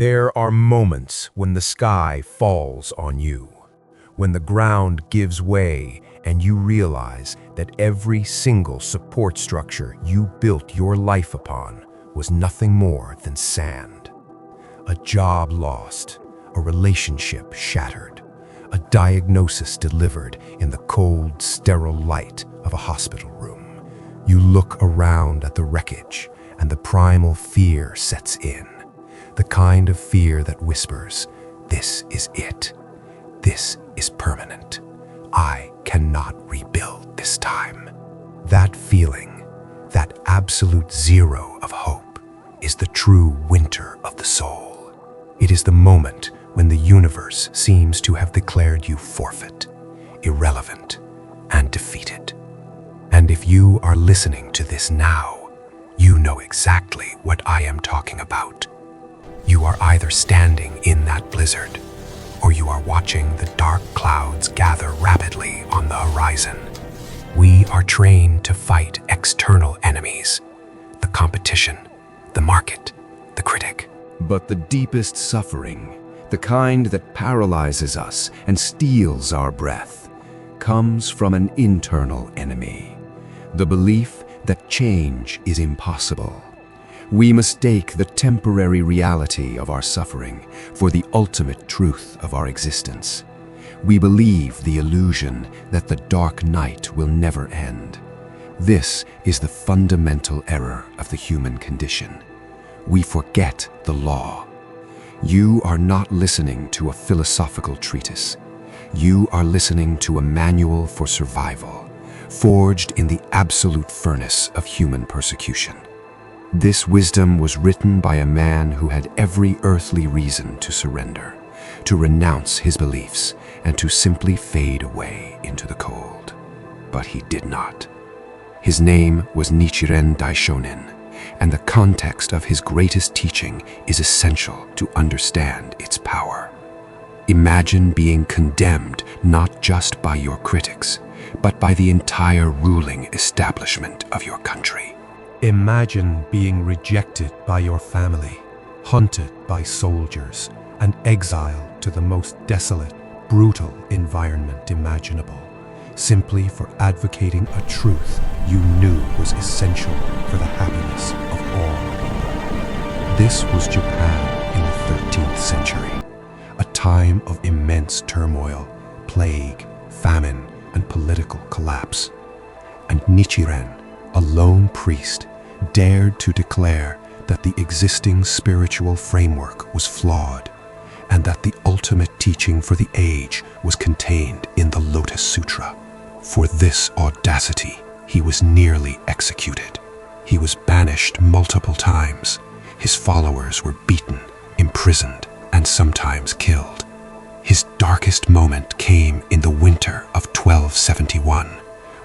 There are moments when the sky falls on you, when the ground gives way and you realize that every single support structure you built your life upon was nothing more than sand. A job lost, a relationship shattered, a diagnosis delivered in the cold, sterile light of a hospital room. You look around at the wreckage and the primal fear sets in. The kind of fear that whispers, "This is it. This is permanent. I cannot rebuild this time." That feeling, that absolute zero of hope, is the true winter of the soul. It is the moment when the universe seems to have declared you forfeit, irrelevant, and defeated. And if you are listening to this now, you know exactly what I am talking about. You are either standing in that blizzard, or you are watching the dark clouds gather rapidly on the horizon. We are trained to fight external enemies, the competition, the market, the critic. But the deepest suffering, the kind that paralyzes us and steals our breath, comes from an internal enemy, the belief that change is impossible. We mistake the temporary reality of our suffering for the ultimate truth of our existence. We believe the illusion that the dark night will never end. This is the fundamental error of the human condition. We forget the law. You are not listening to a philosophical treatise. You are listening to a manual for survival, forged in the absolute furnace of human persecution. This wisdom was written by a man who had every earthly reason to surrender, to renounce his beliefs, and to simply fade away into the cold. But he did not. His name was Nichiren Daishonin, and the context of his greatest teaching is essential to understand its power. Imagine being condemned not just by your critics, but by the entire ruling establishment of your country. Imagine being rejected by your family, hunted by soldiers, and exiled to the most desolate, brutal environment imaginable, simply for advocating a truth you knew was essential for the happiness of all people. This was Japan in the 13th century, a time of immense turmoil, plague, famine, and political collapse. And Nichiren, a lone priest, dared to declare that the existing spiritual framework was flawed, and that the ultimate teaching for the age was contained in the Lotus Sutra. For this audacity, he was nearly executed. He was banished multiple times. His followers were beaten, imprisoned, and sometimes killed. His darkest moment came in the winter of 1271,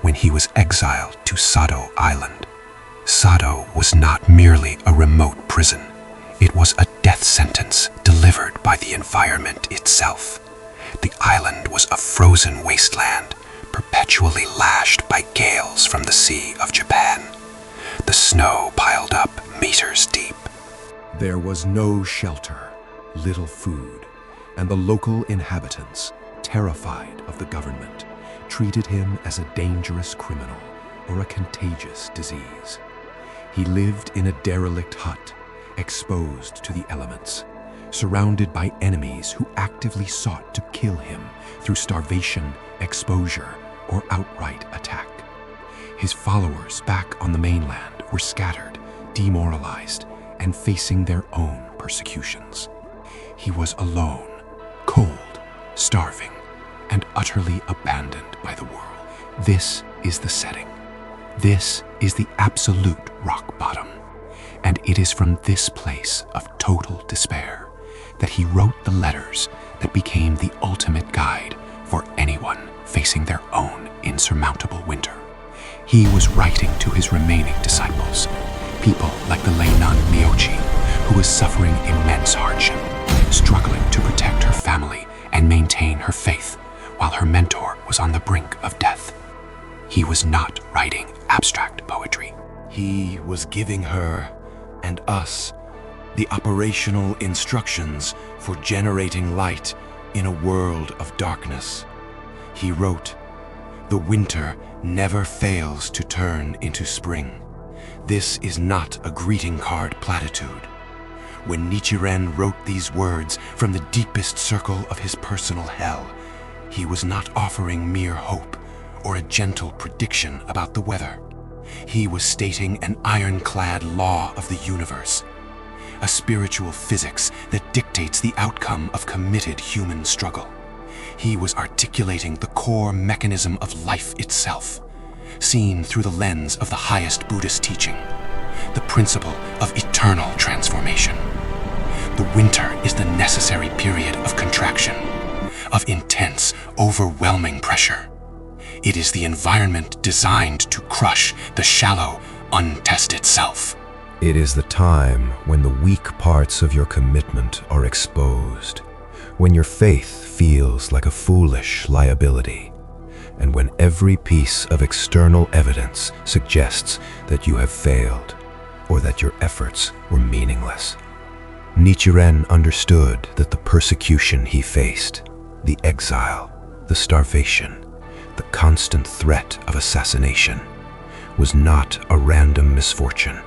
when he was exiled to Sado Island. Sado was not merely a remote prison. It was a death sentence delivered by the environment itself. The island was a frozen wasteland, perpetually lashed by gales from the Sea of Japan. The snow piled up meters deep. There was no shelter, little food, and the local inhabitants, terrified of the government, treated him as a dangerous criminal or a contagious disease. He lived in a derelict hut, exposed to the elements, surrounded by enemies who actively sought to kill him through starvation, exposure, or outright attack. His followers back on the mainland were scattered, demoralized, and facing their own persecutions. He was alone, cold, starving, and utterly abandoned by the world. This is the setting. This is the absolute rock bottom. And it is from this place of total despair that he wrote the letters that became the ultimate guide for anyone facing their own insurmountable winter. He was writing to his remaining disciples, people like the lay nun Myochi, who was suffering immense hardship, struggling to protect her family and maintain her faith while her mentor was on the brink of death. He was not writing abstract poetry. He was giving her and us the operational instructions for generating light in a world of darkness. He wrote, "The winter never fails to turn into spring." This is not a greeting card platitude. When Nichiren wrote these words from the deepest circle of his personal hell, he was not offering mere hope or a gentle prediction about the weather. He was stating an ironclad law of the universe, a spiritual physics that dictates the outcome of committed human struggle. He was articulating the core mechanism of life itself, seen through the lens of the highest Buddhist teaching, the principle of eternal transformation. The winter is the necessary period of contraction, of intense, overwhelming pressure. It is the environment designed to crush the shallow, untested self. It is the time when the weak parts of your commitment are exposed, when your faith feels like a foolish liability, and when every piece of external evidence suggests that you have failed or that your efforts were meaningless. Nichiren understood that the persecution he faced, the exile, the starvation, the constant threat of assassination, was not a random misfortune.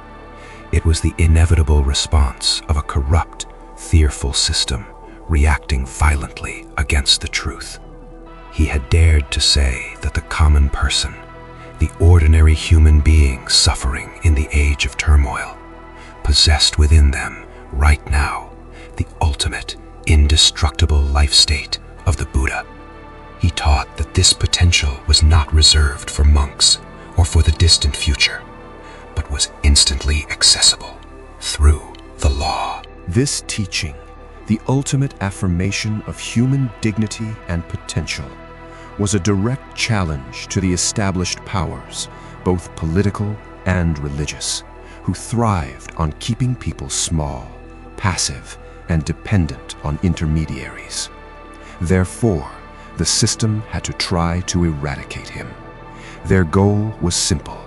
It was the inevitable response of a corrupt, fearful system reacting violently against the truth. He had dared to say that the common person, the ordinary human being suffering in the age of turmoil, possessed within them right now the ultimate, indestructible life state of the Buddha. He taught that this potential was not reserved for monks or for the distant future, but was instantly accessible through the law. This teaching, the ultimate affirmation of human dignity and potential, was a direct challenge to the established powers, both political and religious, who thrived on keeping people small, passive, and dependent on intermediaries. Therefore, the system had to try to eradicate him. Their goal was simple: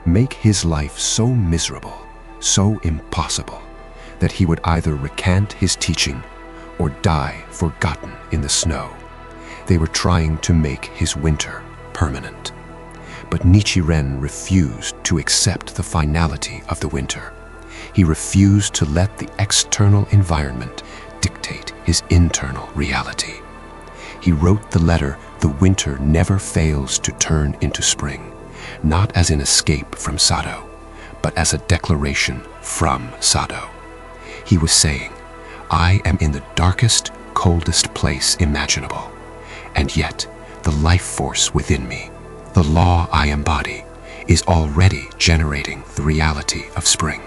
make his life so miserable, so impossible, that he would either recant his teaching or die forgotten in the snow. They were trying to make his winter permanent. But Nichiren refused to accept the finality of the winter. He refused to let the external environment dictate his internal reality. He wrote the letter, "The winter never fails to turn into spring," not as an escape from Sado, but as a declaration from Sado. He was saying, "I am in the darkest, coldest place imaginable, and yet the life force within me, the law I embody, is already generating the reality of spring."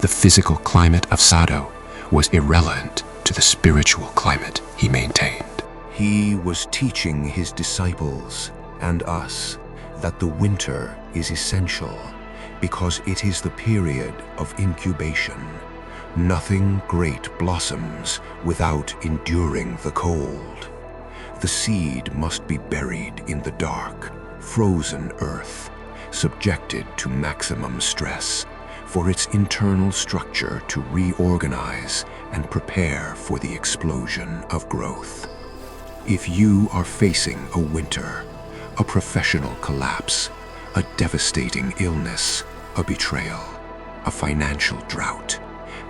The physical climate of Sado was irrelevant to the spiritual climate he maintained. He was teaching his disciples and us that the winter is essential because it is the period of incubation. Nothing great blossoms without enduring the cold. The seed must be buried in the dark, frozen earth, subjected to maximum stress, for its internal structure to reorganize and prepare for the explosion of growth. If you are facing a winter, a professional collapse, a devastating illness, a betrayal, a financial drought,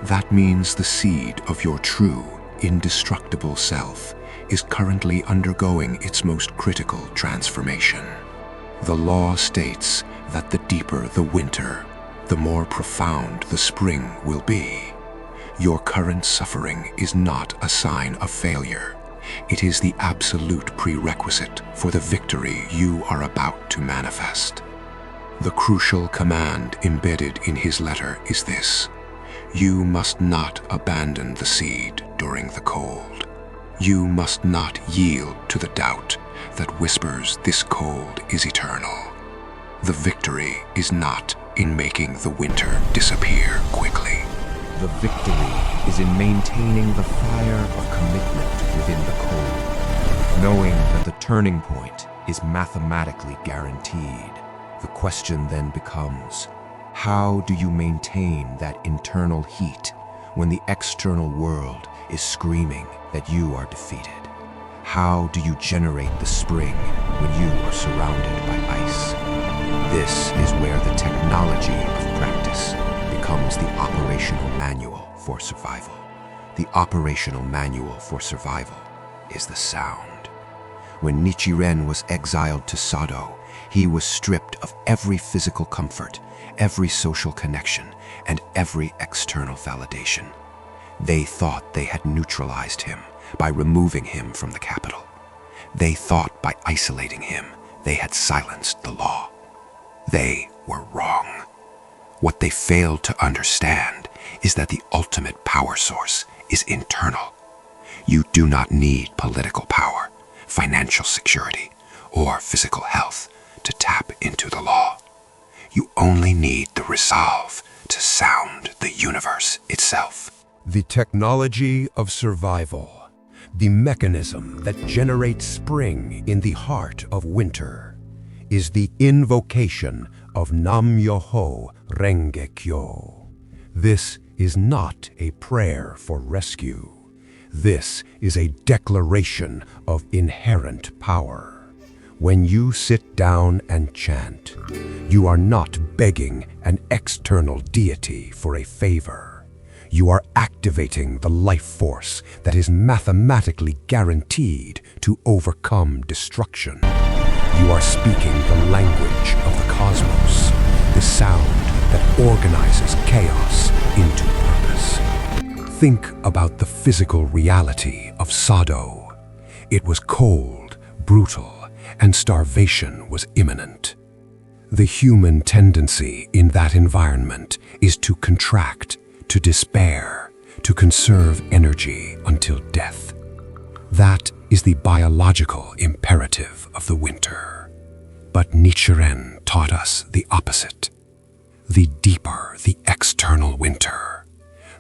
that means the seed of your true, indestructible self is currently undergoing its most critical transformation. The law states that the deeper the winter, the more profound the spring will be. Your current suffering is not a sign of failure. It is the absolute prerequisite for the victory you are about to manifest. The crucial command embedded in his letter is this: you must not abandon the seed during the cold. You must not yield to the doubt that whispers this cold is eternal. The victory is not in making the winter disappear quickly. The victory is in maintaining the fire of commitment within the cold, knowing that the turning point is mathematically guaranteed. The question then becomes, how do you maintain that internal heat when the external world is screaming that you are defeated? How do you generate the spring when you are surrounded by ice? This is where the technology of practice becomes the operational manual for survival. The operational manual for survival is the sound. When Nichiren was exiled to Sado, he was stripped of every physical comfort, every social connection, and every external validation. They thought they had neutralized him by removing him from the capital. They thought by isolating him, they had silenced the law. They were wrong. What they failed to understand is that the ultimate power source is internal. You do not need political power, financial security, or physical health to tap into the law. You only need the resolve to sound the universe itself. The technology of survival, the mechanism that generates spring in the heart of winter, is the invocation of Nam-myoho-renge-kyo. This is not a prayer for rescue. This is a declaration of inherent power. When you sit down and chant, you are not begging an external deity for a favor. You are activating the life force that is mathematically guaranteed to overcome destruction. You are speaking the language of the cosmos, the sound that organizes chaos into purpose. Think about the physical reality of Sado. It was cold, brutal, and starvation was imminent. The human tendency in that environment is to contract, to despair, to conserve energy until death. That is the biological imperative of the winter. But Nichiren taught us the opposite. The deeper the external winter,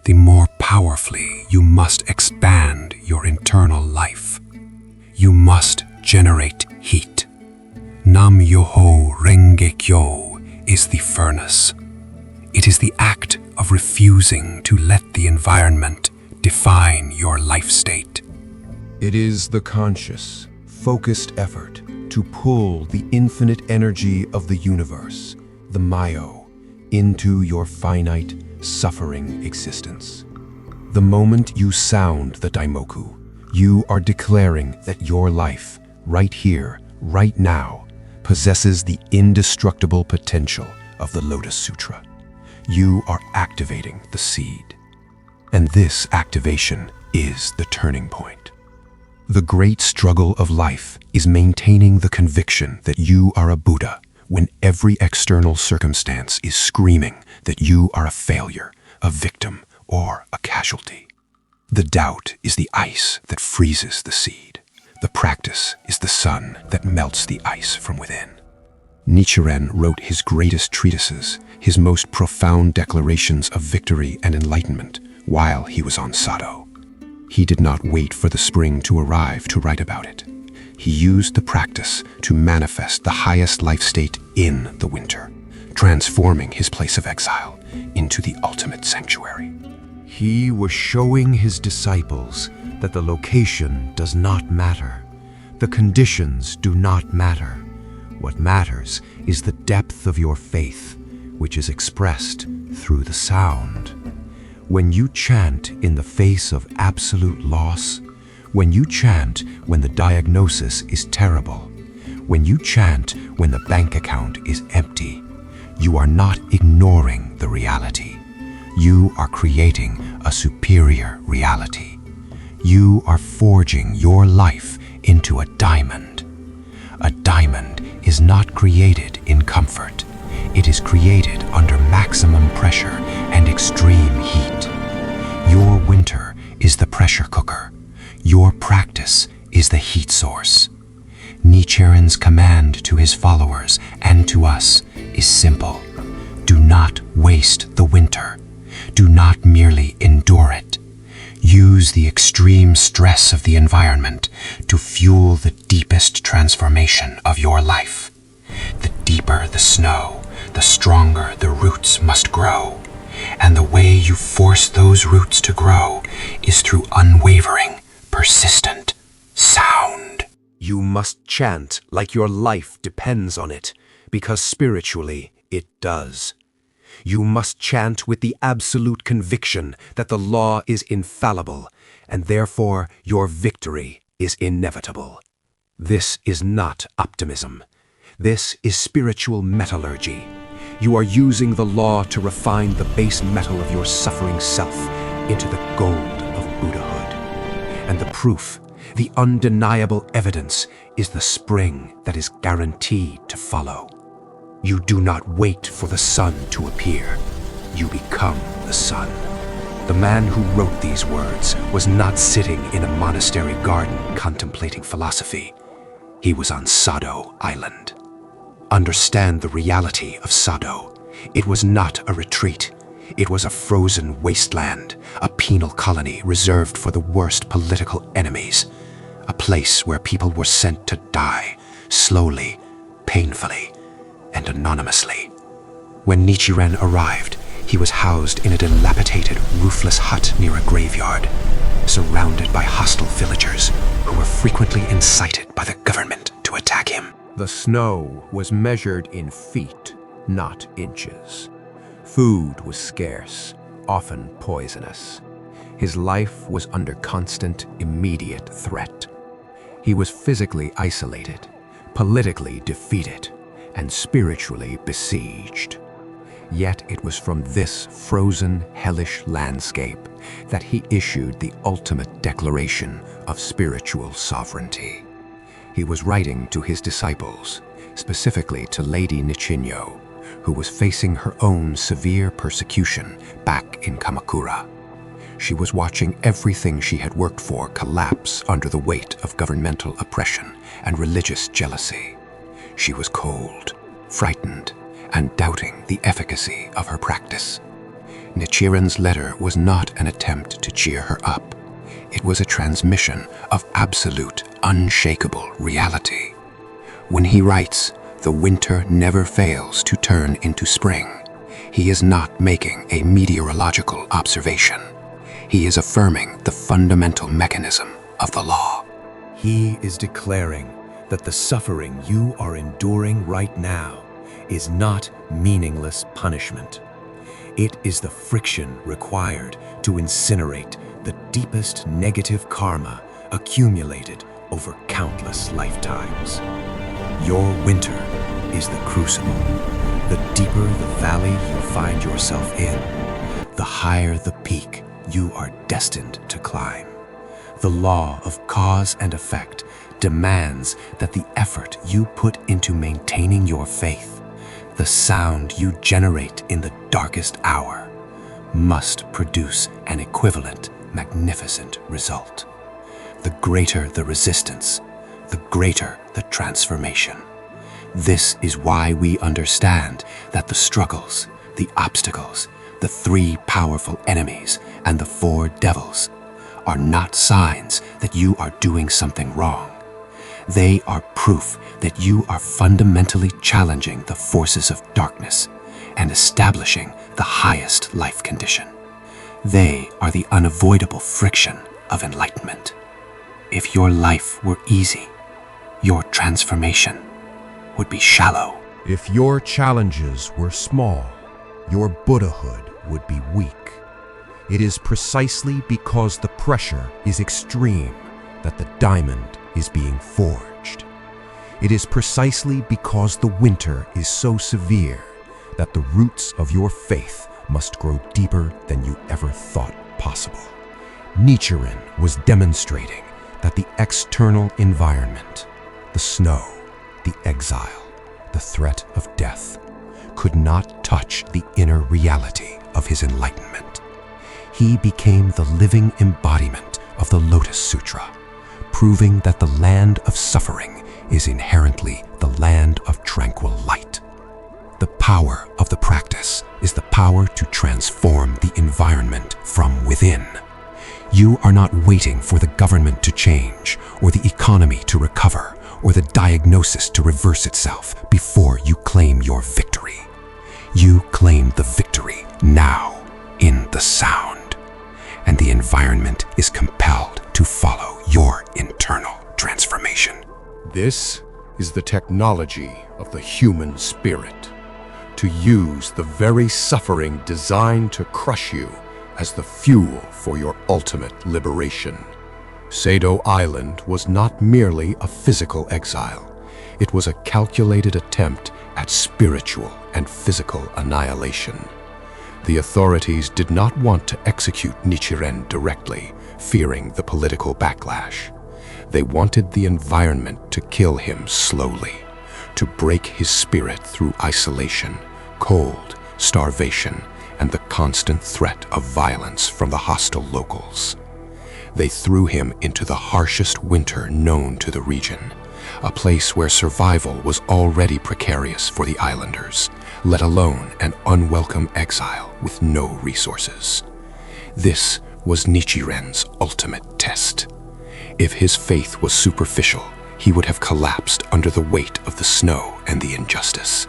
the more powerfully you must expand your internal life. You must generate heat. Nam-myoho-renge-kyo is the furnace. It is the act of refusing to let the environment define your life state. It is the conscious, focused effort to pull the infinite energy of the universe, the Myo, into your finite, suffering existence. The moment you sound the Daimoku, you are declaring that your life, right here, right now, possesses the indestructible potential of the Lotus Sutra. You are activating the seed. And this activation is the turning point. The great struggle of life is maintaining the conviction that you are a Buddha when every external circumstance is screaming that you are a failure, a victim, or a casualty. The doubt is the ice that freezes the seed. The practice is the sun that melts the ice from within. Nichiren wrote his greatest treatises, his most profound declarations of victory and enlightenment, while he was on Sado. He did not wait for the spring to arrive to write about it. He used the practice to manifest the highest life state in the winter, transforming his place of exile into the ultimate sanctuary. He was showing his disciples that the location does not matter. The conditions do not matter. What matters is the depth of your faith, which is expressed through the sound. When you chant in the face of absolute loss, when you chant when the diagnosis is terrible, when you chant when the bank account is empty, you are not ignoring the reality. You are creating a superior reality. You are forging your life into a diamond. A diamond is not created in comfort. It is created under maximum pressure and extreme heat. Your winter is the pressure cooker. Your practice is the heat source. Nichiren's command to his followers and to us is simple. Do not waste the winter. Do not merely endure it. Use the extreme stress of the environment to fuel the deepest transformation of your life. The deeper the snow, the stronger the roots must grow. And the way you force those roots to grow is through unwavering, persistent sound. You must chant like your life depends on it, because spiritually it does. You must chant with the absolute conviction that the law is infallible, and therefore your victory is inevitable. This is not optimism. This is spiritual metallurgy. You are using the law to refine the base metal of your suffering self into the gold of Buddhahood. And the proof, the undeniable evidence, is the spring that is guaranteed to follow. You do not wait for the sun to appear. You become the sun. The man who wrote these words was not sitting in a monastery garden contemplating philosophy. He was on Sado Island. Understand the reality of Sado. It was not a retreat. It was a frozen wasteland, a penal colony reserved for the worst political enemies, a place where people were sent to die, slowly, painfully, and anonymously. When Nichiren arrived, he was housed in a dilapidated, roofless hut near a graveyard, surrounded by hostile villagers who were frequently incited by the government to attack him. The snow was measured in feet, not inches. Food was scarce, often poisonous. His life was under constant, immediate threat. He was physically isolated, politically defeated, and spiritually besieged. Yet it was from this frozen, hellish landscape that he issued the ultimate declaration of spiritual sovereignty. He was writing to his disciples, specifically to Lady Nichiren, who was facing her own severe persecution back in Kamakura. She was watching everything she had worked for collapse under the weight of governmental oppression and religious jealousy. She was cold, frightened, and doubting the efficacy of her practice. Nichiren's letter was not an attempt to cheer her up. It was a transmission of absolute, unshakable reality. When he writes, "The winter never fails to turn into spring," he is not making a meteorological observation. He is affirming the fundamental mechanism of the law. He is declaring that the suffering you are enduring right now is not meaningless punishment. It is the friction required to incinerate the deepest negative karma accumulated over countless lifetimes. Your winter is the crucible. The deeper the valley you find yourself in, the higher the peak you are destined to climb. The law of cause and effect demands that the effort you put into maintaining your faith, the sound you generate in the darkest hour, must produce an equivalent, magnificent result. The greater the resistance, the greater the transformation. This is why we understand that the struggles, the obstacles, the three powerful enemies, and the four devils are not signs that you are doing something wrong. They are proof that you are fundamentally challenging the forces of darkness and establishing the highest life condition. They are the unavoidable friction of enlightenment. If your life were easy, your transformation would be shallow. If your challenges were small, your Buddhahood would be weak. It is precisely because the pressure is extreme that the diamond is being forged. It is precisely because the winter is so severe that the roots of your faith must grow deeper than you ever thought possible. Nichiren was demonstrating that the external environment, the snow, the exile, the threat of death, could not touch the inner reality of his enlightenment. He became the living embodiment of the Lotus Sutra, proving that the land of suffering is inherently the land of tranquil light. The power of the practice is the power to transform the environment from within. You are not waiting for the government to change, or the economy to recover, or the diagnosis to reverse itself before you claim your victory. You claim the victory now. in the sound, and the environment is compelled to follow your internal transformation. This is the technology of the human spirit, to use the very suffering designed to crush you as the fuel for your ultimate liberation. Sado Island was not merely a physical exile. It was a calculated attempt at spiritual and physical annihilation. The authorities did not want to execute Nichiren directly, fearing the political backlash. They wanted the environment to kill him slowly, to break his spirit through isolation, cold, starvation, and the constant threat of violence from the hostile locals. They threw him into the harshest winter known to the region, a place where survival was already precarious for the islanders, let alone an unwelcome exile with no resources. This was Nichiren's ultimate test. If his faith was superficial, he would have collapsed under the weight of the snow and the injustice.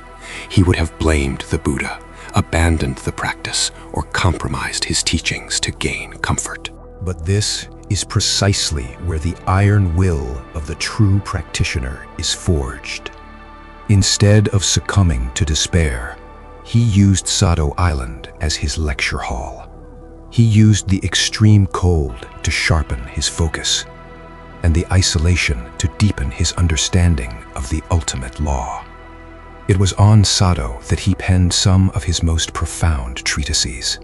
He would have blamed the Buddha, abandoned the practice, or compromised his teachings to gain comfort. But this is precisely where the iron will of the true practitioner is forged. Instead of succumbing to despair, he used Sado Island as his lecture hall. He used the extreme cold to sharpen his focus, and the isolation to deepen his understanding of the ultimate law. It was on Sado that he penned some of his most profound treatises,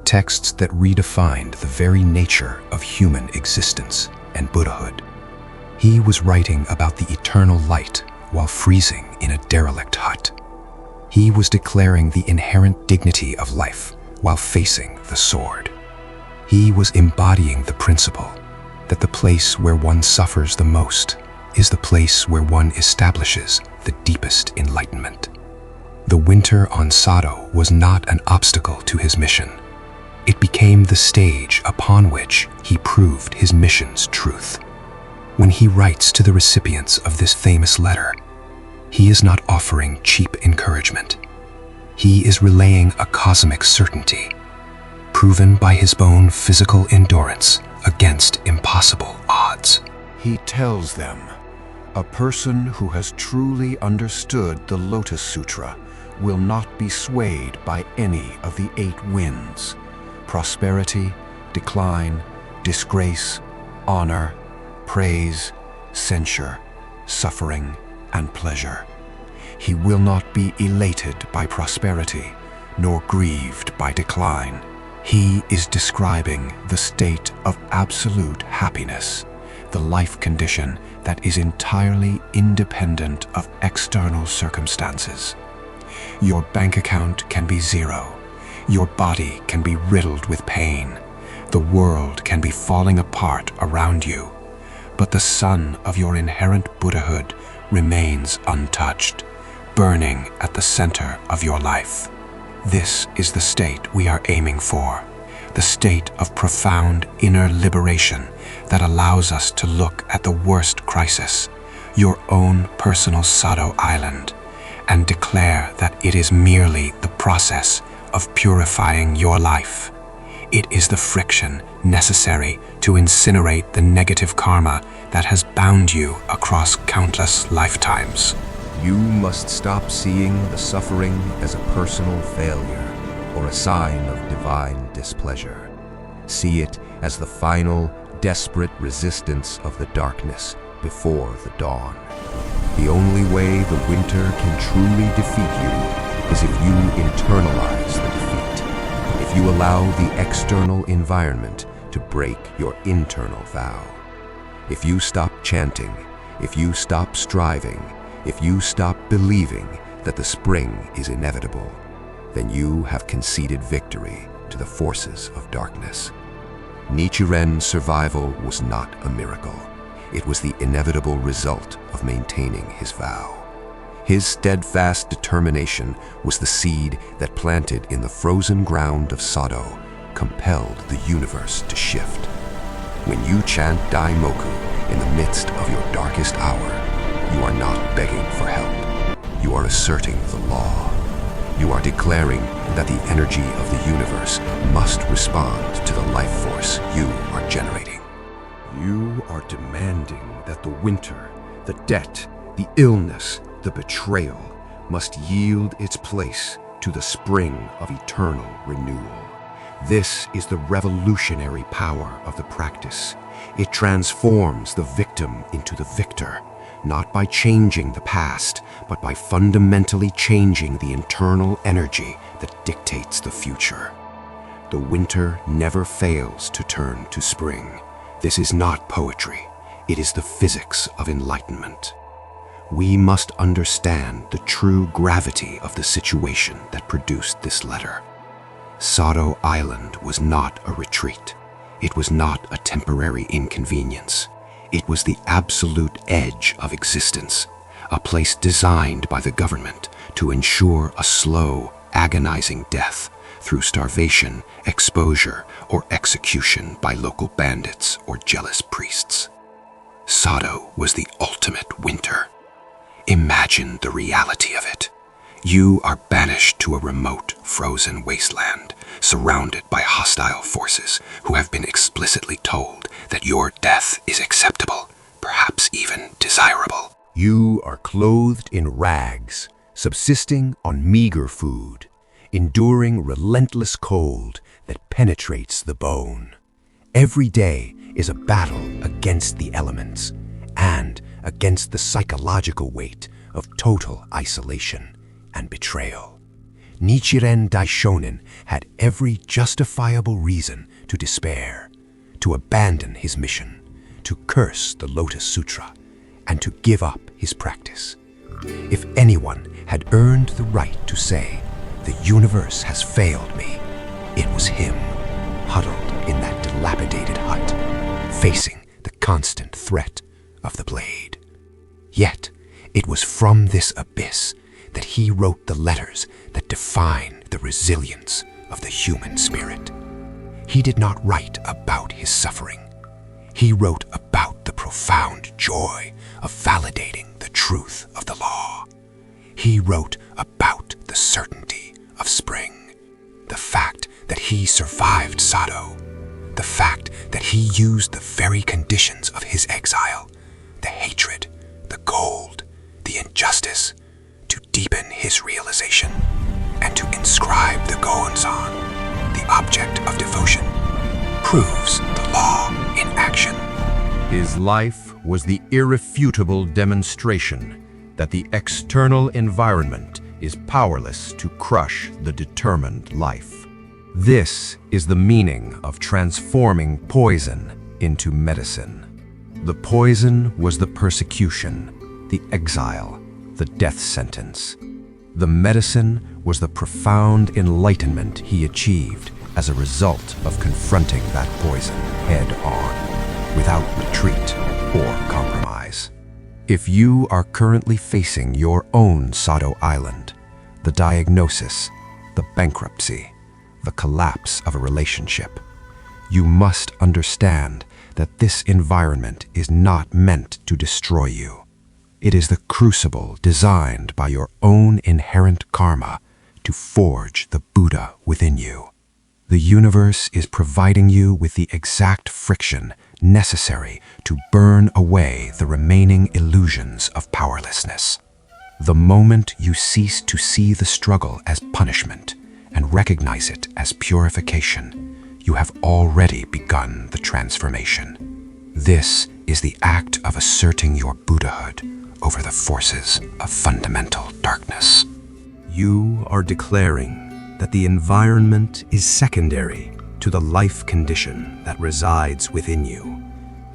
texts that redefined the very nature of human existence and Buddhahood. He was writing about the eternal light while freezing in a derelict hut. He was declaring the inherent dignity of life while facing the sword. He was embodying the principle that the place where one suffers the most is the place where one establishes the deepest enlightenment. The winter on Sado was not an obstacle to his mission. It became the stage upon which he proved his mission's truth. When he writes to the recipients of this famous letter, he is not offering cheap encouragement. He is relaying a cosmic certainty, proven by his own physical endurance against impossible odds. He tells them, a person who has truly understood the Lotus Sutra will not be swayed by any of the 8 winds: prosperity, decline, disgrace, honor, praise, censure, suffering, and pleasure. He will not be elated by prosperity, nor grieved by decline. He is describing the state of absolute happiness, the life condition that is entirely independent of external circumstances. Your bank account can be zero. Your body can be riddled with pain. The world can be falling apart around you. But the sun of your inherent Buddhahood remains untouched, burning at the center of your life. This is the state we are aiming for, the state of profound inner liberation that allows us to look at the worst crisis, your own personal Sado Island, and declare that it is merely the process of purifying your life. It is the friction necessary to incinerate the negative karma that has bound you across countless lifetimes. You must stop seeing the suffering as a personal failure or a sign of divine displeasure. See it as the final, desperate resistance of the darkness before the dawn. The only way the winter can truly defeat you is if you internalize the defeat, if you allow the external environment to break your internal vow. If you stop chanting, if you stop striving, if you stop believing that the spring is inevitable, then you have conceded victory to the forces of darkness. Nichiren's survival was not a miracle. It was the inevitable result of maintaining his vow. His steadfast determination was the seed that, planted in the frozen ground of Sado, compelled the universe to shift. When you chant Daimoku in the midst of your darkest hour, you are not begging for help. You are asserting the law. You are declaring that the energy of the universe must respond to the life force you are generating. You are demanding that the winter, the debt, the illness, the betrayal must yield its place to the spring of eternal renewal. This is the revolutionary power of the practice. It transforms the victim into the victor, not by changing the past, but by fundamentally changing the internal energy that dictates the future. The winter never fails to turn to spring. This is not poetry. It is the physics of enlightenment. We must understand the true gravity of the situation that produced this letter. Sado Island was not a retreat. It was not a temporary inconvenience. It was the absolute edge of existence, a place designed by the government to ensure a slow, agonizing death through starvation, exposure, or execution by local bandits or jealous priests. Sado was the ultimate winter. Imagine the reality of it. You are banished to a remote, frozen wasteland, surrounded by hostile forces who have been explicitly told that your death is acceptable, perhaps even desirable. You are clothed in rags, subsisting on meager food, enduring relentless cold that penetrates the bone. Every day is a battle against the elements and against the psychological weight of total isolation and betrayal. Nichiren Daishonin had every justifiable reason to despair, to abandon his mission, to curse the Lotus Sutra, and to give up his practice. If anyone had earned the right to say, "The universe has failed me," it was him, huddled in that dilapidated hut, facing the constant threat of the blade. Yet, it was from this abyss that he wrote the letters that define the resilience of the human spirit. He did not write about his suffering. He wrote about the profound joy of validating the truth of the law. He wrote about the certainty of spring, the fact that he survived Sado, the fact that he used the very conditions of his exile, the hatred, the cold, the injustice, to deepen his realization and to inscribe the Gohonzon, the object of devotion, proves the law in action. His life was the irrefutable demonstration that the external environment is powerless to crush the determined life. This is the meaning of transforming poison into medicine. The poison was the persecution, the exile, the death sentence. The medicine was the profound enlightenment he achieved as a result of confronting that poison head-on, without retreat or compromise. If you are currently facing your own Sado Island, the diagnosis, the bankruptcy, the collapse of a relationship, you must understand that this environment is not meant to destroy you. It is the crucible designed by your own inherent karma to forge the Buddha within you. The universe is providing you with the exact friction necessary to burn away the remaining illusions of powerlessness. The moment you cease to see the struggle as punishment and recognize it as purification, you have already begun the transformation. This is the act of asserting your Buddhahood over the forces of fundamental darkness. You are declaring that the environment is secondary to the life condition that resides within you.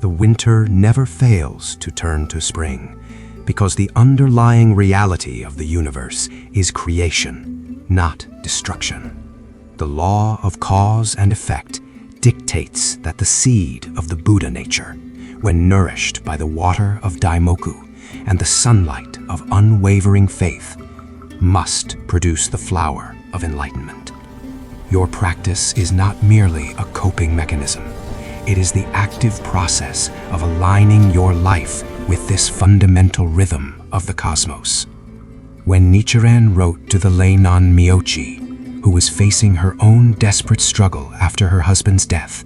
The winter never fails to turn to spring, because the underlying reality of the universe is creation, not destruction. The law of cause and effect dictates that the seed of the Buddha nature, when nourished by the water of Daimoku and the sunlight of unwavering faith, must produce the flower of enlightenment. Your practice is not merely a coping mechanism. It is the active process of aligning your life with this fundamental rhythm of the cosmos. When Nichiren wrote to the lay non-Myochi, who was facing her own desperate struggle after her husband's death,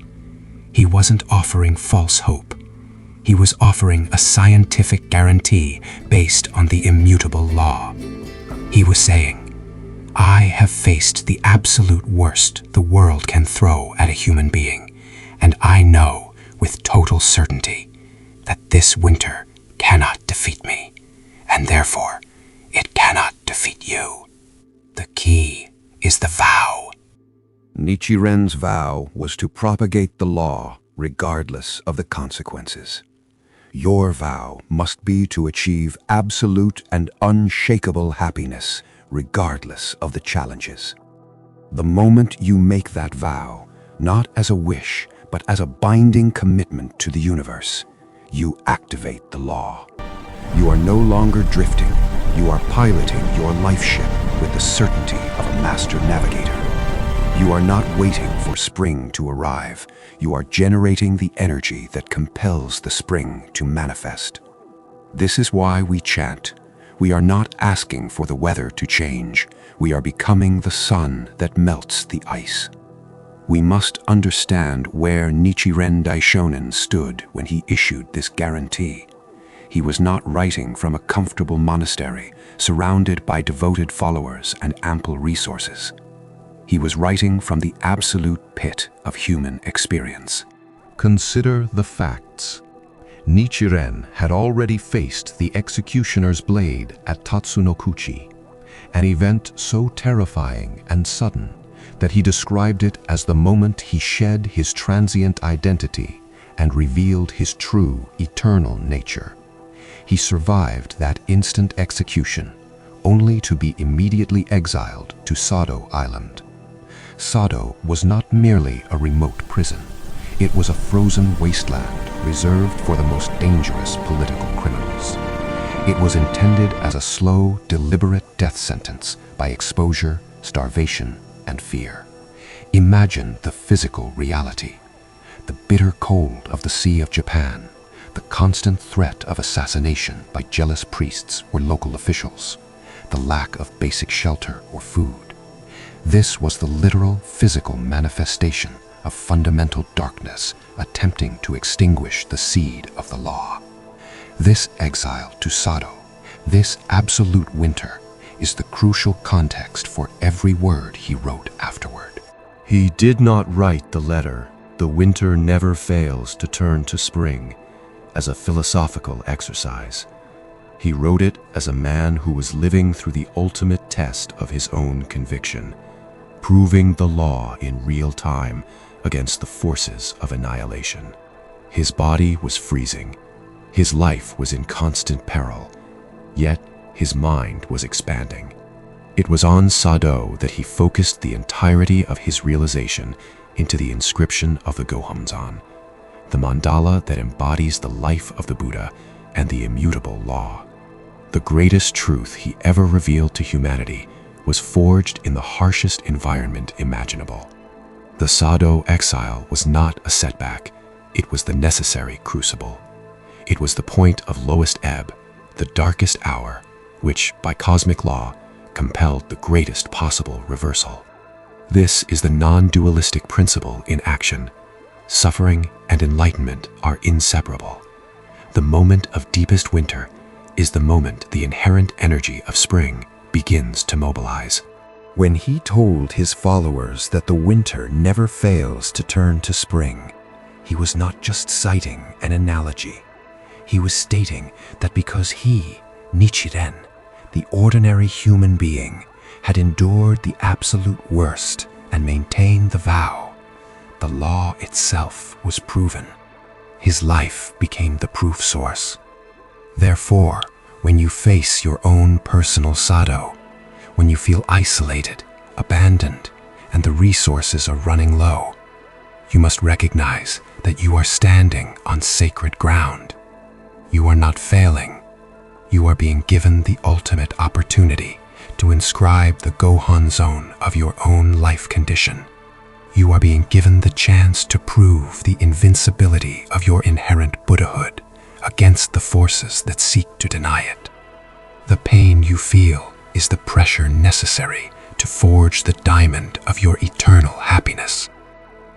he wasn't offering false hope. He was offering a scientific guarantee based on the immutable law. He was saying, I have faced the absolute worst the world can throw at a human being, and I know with total certainty that this winter cannot defeat me, and therefore it cannot defeat you. The key is the vow. Nichiren's vow was to propagate the law regardless of the consequences. Your vow must be to achieve absolute and unshakable happiness regardless of the challenges. The moment you make that vow, not as a wish, but as a binding commitment to the universe, you activate the law. You are no longer drifting. You are piloting your life ship with the certainty of a master navigator. You are not waiting for spring to arrive. You are generating the energy that compels the spring to manifest. This is why we chant. We are not asking for the weather to change. We are becoming the sun that melts the ice. We must understand where Nichiren Daishonin stood when he issued this guarantee. He was not writing from a comfortable monastery, surrounded by devoted followers and ample resources. He was writing from the absolute pit of human experience. Consider the facts. Nichiren had already faced the executioner's blade at Tatsunokuchi, an event so terrifying and sudden that he described it as the moment he shed his transient identity and revealed his true, eternal nature. He survived that instant execution, only to be immediately exiled to Sado Island. Sado was not merely a remote prison. It was a frozen wasteland reserved for the most dangerous political criminals. It was intended as a slow, deliberate death sentence by exposure, starvation, and fear. Imagine the physical reality. The bitter cold of the Sea of Japan, the constant threat of assassination by jealous priests or local officials, the lack of basic shelter or food. This was the literal physical manifestation of fundamental darkness attempting to extinguish the seed of the law. This exile to Sado, this absolute winter, is the crucial context for every word he wrote afterward. He did not write the letter, "The winter never fails to turn to spring," as a philosophical exercise. He wrote it as a man who was living through the ultimate test of his own conviction, proving the law in real time against the forces of annihilation. His body was freezing. His life was in constant peril. Yet his mind was expanding. It was on Sado that he focused the entirety of his realization into the inscription of the Gohonzon, the mandala that embodies the life of the Buddha and the immutable law. The greatest truth he ever revealed to humanity was forged in the harshest environment imaginable. The Sado exile was not a setback. It was the necessary crucible. It was the point of lowest ebb, the darkest hour, which, by cosmic law, compelled the greatest possible reversal. This is the non-dualistic principle in action. Suffering and enlightenment are inseparable. The moment of deepest winter is the moment the inherent energy of spring begins to mobilize. When he told his followers that the winter never fails to turn to spring, he was not just citing an analogy. He was stating that because he, Nichiren, the ordinary human being, had endured the absolute worst and maintained the vow, the law itself was proven. His life became the proof source. Therefore, when you face your own personal Sado, when you feel isolated, abandoned, and the resources are running low, you must recognize that you are standing on sacred ground. You are not failing. You are being given the ultimate opportunity to inscribe the Gohonzon of your own life condition. You are being given the chance to prove the invincibility of your inherent Buddhahood against the forces that seek to deny it. The pain you feel is the pressure necessary to forge the diamond of your eternal happiness.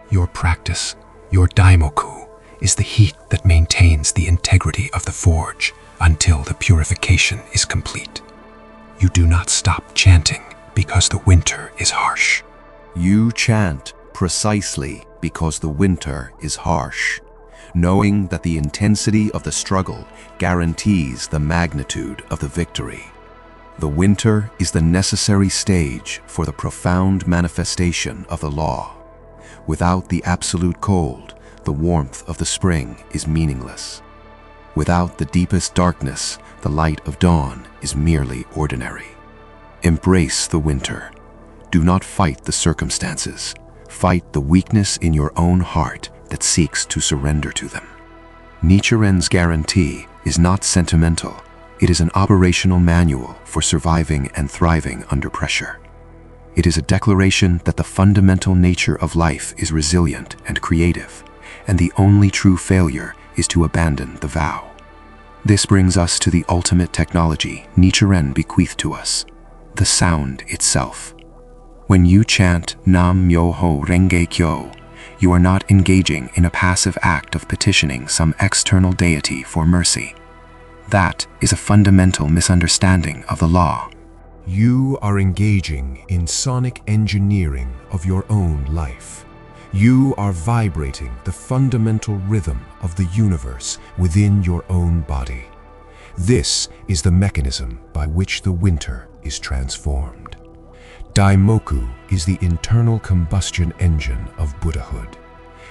Your practice, your daimoku, is the heat that maintains the integrity of the forge until the purification is complete. You do not stop chanting because the winter is harsh. You chant precisely because the winter is harsh, knowing that the intensity of the struggle guarantees the magnitude of the victory. The winter is the necessary stage for the profound manifestation of the law. Without the absolute cold, the warmth of the spring is meaningless. Without the deepest darkness, the light of dawn is merely ordinary. Embrace the winter. Do not fight the circumstances. Fight the weakness in your own heart that seeks to surrender to them. Nichiren's guarantee is not sentimental. It is an operational manual for surviving and thriving under pressure. It is a declaration that the fundamental nature of life is resilient and creative, and the only true failure is to abandon the vow. This brings us to the ultimate technology Nichiren bequeathed to us, the sound itself. When you chant Nam-myoho-renge-kyo, you are not engaging in a passive act of petitioning some external deity for mercy. That is a fundamental misunderstanding of the law. You are engaging in sonic engineering of your own life. You are vibrating the fundamental rhythm of the universe within your own body. This is the mechanism by which the winter is transformed. Daimoku is the internal combustion engine of Buddhahood.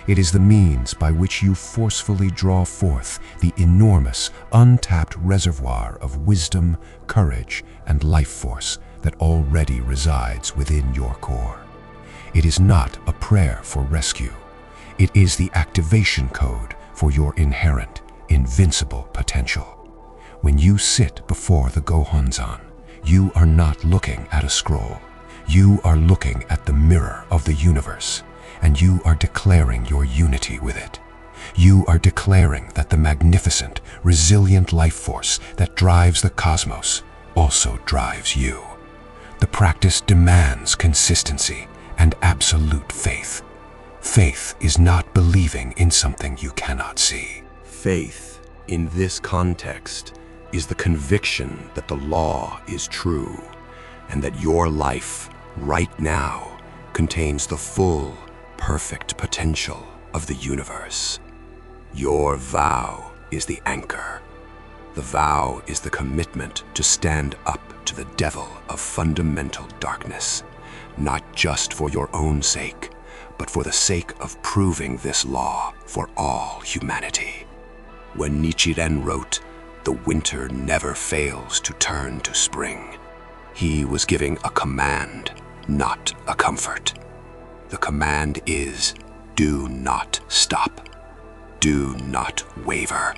It is the means by which you forcefully draw forth the enormous, untapped reservoir of wisdom, courage, and life force that already resides within your core. It is not a prayer for rescue. It is the activation code for your inherent, invincible potential. When you sit before the Gohonzan, you are not looking at a scroll. You are looking at the mirror of the universe, and you are declaring your unity with it. You are declaring that the magnificent, resilient life force that drives the cosmos also drives you. The practice demands consistency and absolute faith. Faith is not believing in something you cannot see. Faith, in this context, is the conviction that the law is true and that your life, right now, contains the full, perfect potential of the universe. Your vow is the anchor. The vow is the commitment to stand up to the devil of fundamental darkness, not just for your own sake, but for the sake of proving this law for all humanity. When Nichiren wrote, "The winter never fails to turn to spring," he was giving a command, not a comfort. The command is, do not stop. Do not waver.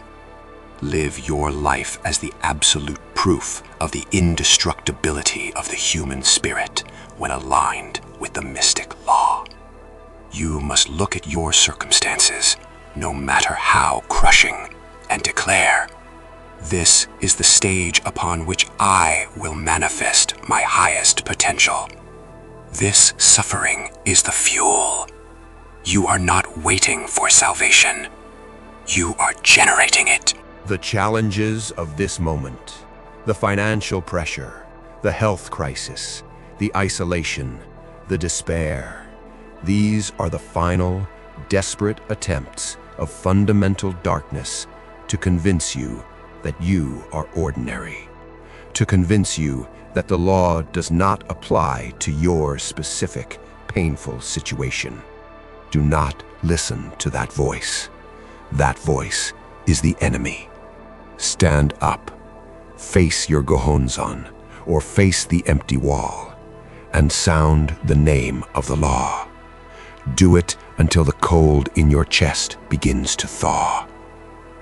Live your life as the absolute proof of the indestructibility of the human spirit when aligned with the mystic law. You must look at your circumstances, no matter how crushing, and declare, "This is the stage upon which I will manifest my highest potential. This suffering is the fuel." You are not waiting for salvation. You are generating it. The challenges of this moment, the financial pressure, the health crisis, the isolation, the despair, these are the final, desperate attempts of fundamental darkness to convince you that you are ordinary, to convince you that the law does not apply to your specific, painful situation. Do not listen to that voice. That voice is the enemy. Stand up, face your Gohonzan, or face the empty wall, and sound the name of the law. Do it until the cold in your chest begins to thaw.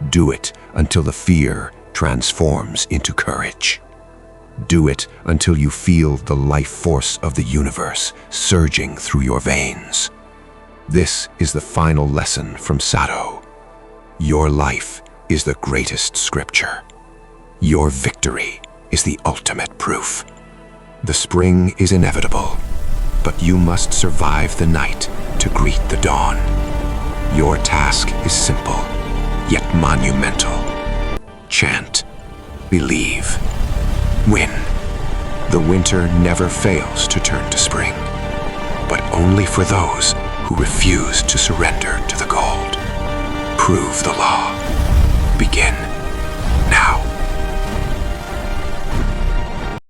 Do it until the fear transforms into courage. Do it until you feel the life force of the universe surging through your veins. This is the final lesson from Sado. Your life is the greatest scripture. Your victory is the ultimate proof. The spring is inevitable, but you must survive the night to greet the dawn. Your task is simple, yet monumental. Chant, believe, win. The winter never fails to turn to spring, but only for those who refuse to surrender to the cold. Prove the law.